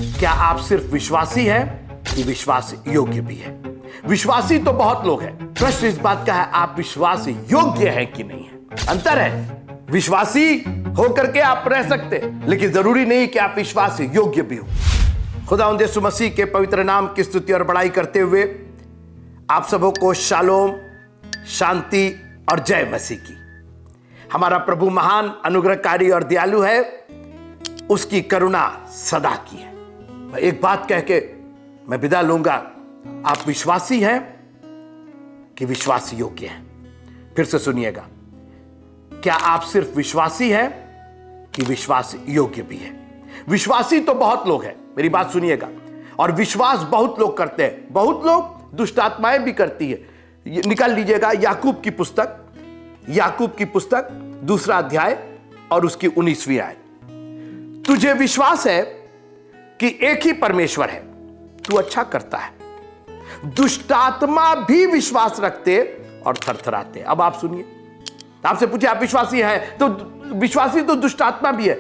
क्या आप सिर्फ विश्वासी हैं कि विश्वास योग्य भी है? विश्वासी तो बहुत लोग हैं, प्रश्न इस बात का है आप विश्वास योग्य हैं कि नहीं है। अंतर है, विश्वासी होकर के आप रह सकते, लेकिन जरूरी नहीं कि आप विश्वास योग्य भी हो। खुदावंद यीशु मसीह के पवित्र नाम की स्तुति और बड़ाई करते हुए आप सबों को शालोम, शांति और जय मसीह की। हमारा प्रभु महान, अनुग्रहकारी और दयालु है, उसकी करुणा सदा की है। एक बात कह के मैं विदा लूंगा, आप विश्वासी हैं कि विश्वास योग्य हैं? फिर से सुनिएगा, क्या आप सिर्फ विश्वासी हैं कि विश्वास योग्य भी है? विश्वासी तो बहुत लोग हैं, मेरी बात सुनिएगा, और विश्वास बहुत लोग करते हैं। बहुत लोग दुष्ट आत्माएं भी करती है। निकाल लीजिएगा याकूब की पुस्तक, याकूब की पुस्तक 2 अध्याय और उसकी 19वीं आयत। तुझे विश्वास है कि एक ही परमेश्वर है, तू अच्छा करता है। दुष्ट आत्मा भी विश्वास रखते और थरथराते। अब आप सुनिए, आपसे पूछे आप विश्वासी हैं, तो विश्वासी तो दुष्ट आत्मा भी है।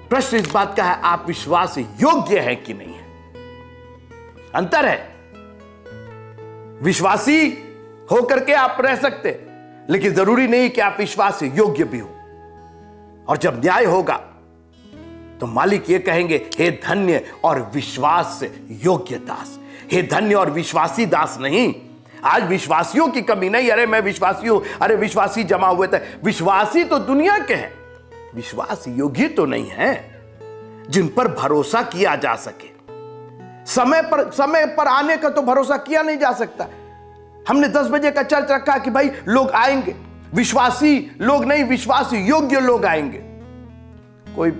प्रश्न इस बात का है आप विश्वास योग्य हैं कि नहीं है। अंतर है, विश्वासी होकर के आप रह सकते, लेकिन जरूरी नहीं कि आप विश्वास योग्य भी हो। और जब न्याय होगा तो मालिक ये कहेंगे, हे धन्य और विश्वास योग्य दास। हे धन्य और विश्वासी दास नहीं। आज विश्वासियों की कमी नहीं, अरे मैं विश्वासी हूं, अरे विश्वासी जमा हुए थे। विश्वासी तो दुनिया के हैं, विश्वास योग्य तो नहीं है, जिन पर भरोसा किया जा सके। समय पर आने का तो भरोसा किया नहीं जा सकता। हमने 10 बजे का चर्च रखा कि भाई लोग आएंगे, विश्वासी लोग नहीं, विश्वास योग्य लोग आएंगे। कोई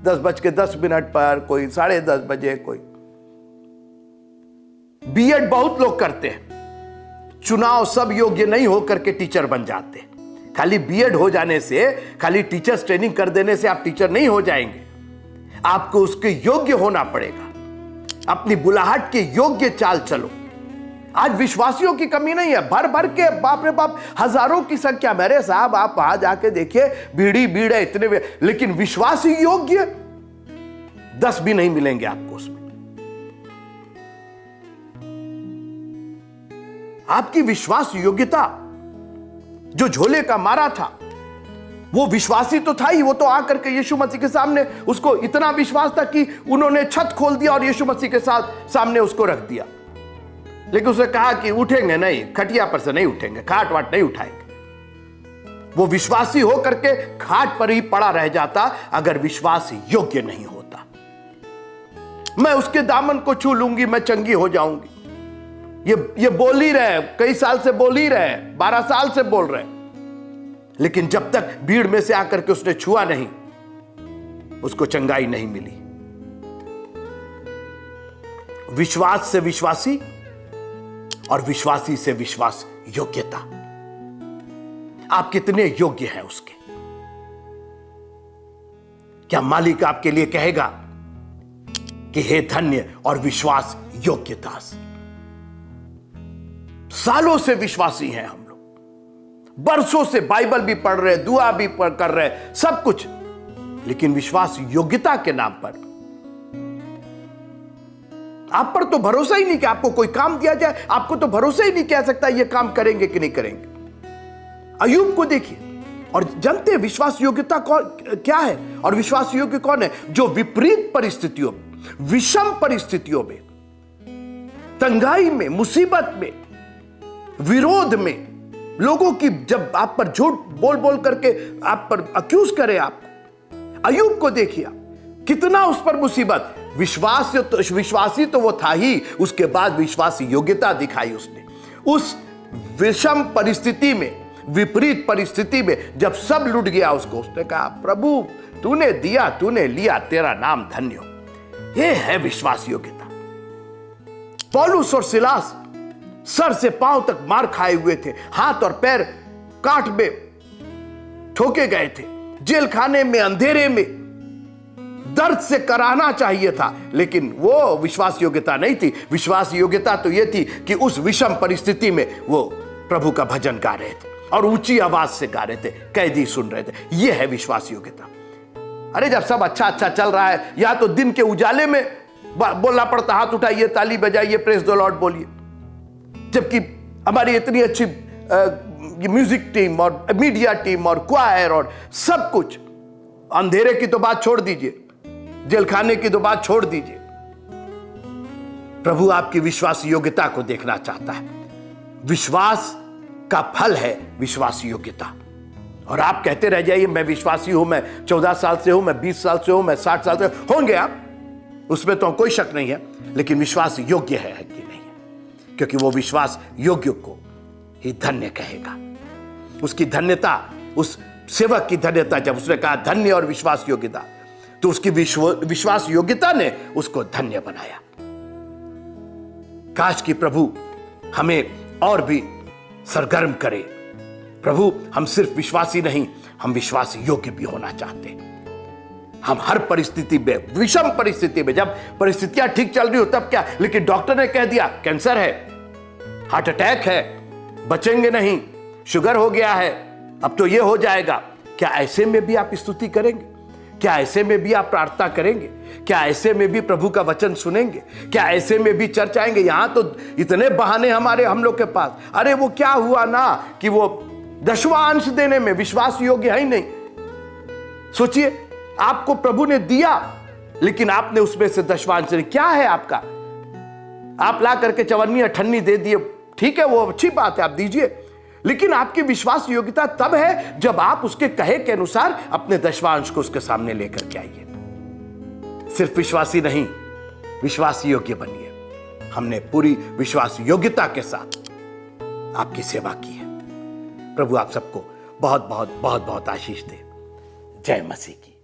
10:10 पर, कोई 10:30 बजे, कोई बीएड बहुत लोग करते हैं। चुनाव सब योग्य नहीं होकर के टीचर बन जाते। खाली बीएड हो जाने से, खाली टीचर्स ट्रेनिंग कर देने से आप टीचर नहीं हो जाएंगे। आपको उसके योग्य होना पड़ेगा। अपनी बुलाहट के योग्य चाल चलो। आज विश्वासियों की कमी नहीं है, भर भर के, बाप रे बाप, हजारों की संख्या। मेरे साहब आप वहां जाके देखिए, भीड़ है इतने, लेकिन विश्वास योग्य 10 भी नहीं मिलेंगे आपको उसमें। आपकी विश्वास योग्यता जो झोले का मारा था, वो विश्वासी तो था ही। वो तो आकर के यीशु मसीह के सामने, उसको इतना विश्वास था कि उन्होंने छत खोल दिया और यीशु मसीह के सामने उसको रख दिया। लेकिन उसने कहा कि उठेंगे नहीं, खटिया पर से नहीं उठेंगे, खाट वाट नहीं उठाएंगे। वो विश्वासी होकर के खाट पर ही पड़ा रह जाता अगर विश्वास योग्य नहीं होता। मैं उसके दामन को छू लूंगी, मैं चंगी हो जाऊंगी। ये बोल ही रहे, कई साल से बोल ही रहे, 12 साल से बोल रहे, लेकिन जब तक भीड़ में से आकर के उसने छुआ नहीं, उसको चंगाई नहीं मिली। विश्वास से विश्वासी और विश्वासी से विश्वास योग्यता। आप कितने योग्य हैं उसके? क्या मालिक आपके लिए कहेगा कि हे धन्य और विश्वास योग्य दास? सालों से विश्वासी हैं हम लोग, बरसों से बाइबल भी पढ़ रहे, दुआ भी कर रहे, सब कुछ, लेकिन विश्वास योग्यता के नाम पर आप पर तो भरोसा ही नहीं कि आपको कोई काम दिया जाए। आपको तो भरोसा ही नहीं कह सकता ये काम करेंगे कि नहीं करेंगे। अय्यूब को देखिए, और जानते हैं विश्वास योग्यता क्या है और विश्वास योग्य कौन है? जो विपरीत परिस्थितियों में, विषम परिस्थितियों में, तंगाई में, मुसीबत में, विरोध में, लोगों की जब आप पर झूठ बोल बोल करके आप पर अक्यूज करे, आप अय्यूब को देखिए, कितना उस पर मुसीबत। विश्वासी तो वो था ही, उसके बाद विश्वास योग्यता दिखाई उसने। उस विषम परिस्थिति में, विपरीत परिस्थिति में, जब सब लुट गया उसको, उसने कहा प्रभु तूने दिया, तूने लिया, तेरा नाम धन्य हो। ये है विश्वास योग्यता। पौलुस और सिलास सर से पांव तक मार खाए हुए थे, हाथ और पैर काट में ठोके गए थे, जेल खाने में, अंधेरे में, दर्द से कराना चाहिए था, लेकिन वो विश्वास योग्यता नहीं थी। विश्वास योग्यता तो यह थी कि उस विषम परिस्थिति में वो प्रभु का भजन गा रहे थे और ऊंची आवाज से गा रहे थे, कैदी सुन रहे थे। यह है विश्वास योग्यता। अरे जब सब अच्छा अच्छा चल रहा है, या तो दिन के उजाले में बोलना पड़ता, हाथ उठाइए, ताली बजाइए, प्रेज द लॉर्ड बोलिए, जबकि हमारी इतनी अच्छी म्यूजिक टीम और मीडिया टीम और क्वायर और सब कुछ। अंधेरे की तो बात छोड़ दीजिए, जेलखाने की तो बात छोड़ दीजिए, प्रभु आपकी विश्वास योग्यता को देखना चाहता है। विश्वास का फल है विश्वास योग्यता। और आप कहते रह जाइए मैं विश्वासी हूं, मैं 14 साल से हूं, मैं 20 साल से हूं, मैं 60 साल से होंगे आप, उसमें तो कोई शक नहीं है, लेकिन विश्वास योग्य है कि नहीं है, क्योंकि वो विश्वास योग्य को ही धन्य कहेगा। उसकी धन्यता, उस सेवक की धन्यता, जब उसने कहा धन्य और विश्वास योग्यता, तो उसकी विश्वास योग्यता ने उसको धन्य बनाया। काश कि प्रभु हमें और भी सरगर्म करे। प्रभु हम सिर्फ विश्वासी नहीं, हम विश्वास योग्य भी होना चाहते हैं। हम हर परिस्थिति में, विषम परिस्थिति में, जब परिस्थितियां ठीक चल रही हो तब क्या, लेकिन डॉक्टर ने कह दिया कैंसर है, हार्ट अटैक है, बचेंगे नहीं, शुगर हो गया है, अब तो ये हो जाएगा, क्या ऐसे में भी आप स्तुति करेंगे? क्या ऐसे में भी आप प्रार्थना करेंगे? क्या ऐसे में भी प्रभु का वचन सुनेंगे? क्या ऐसे में भी चर्च आएंगे? यहां तो इतने बहाने हम लोग के पास। अरे वो क्या हुआ ना कि वो 10वां अंश देने में विश्वास योग्य है ही नहीं। सोचिए, आपको प्रभु ने दिया, लेकिन आपने उसमें से 10वां अंश, क्या है आपका? आप ला करके 54 अठन्नी दे दिए, ठीक है, वो अच्छी बात है, आप दीजिए, लेकिन आपकी विश्वास योग्यता तब है जब आप उसके कहे के अनुसार अपने 10वां अंश को उसके सामने लेकर के आइए। सिर्फ विश्वासी नहीं, विश्वास योग्य बनिए। हमने पूरी विश्वास योग्यता के साथ आपकी सेवा की है। प्रभु आप सबको बहुत बहुत बहुत बहुत आशीष दे। जय मसीह की।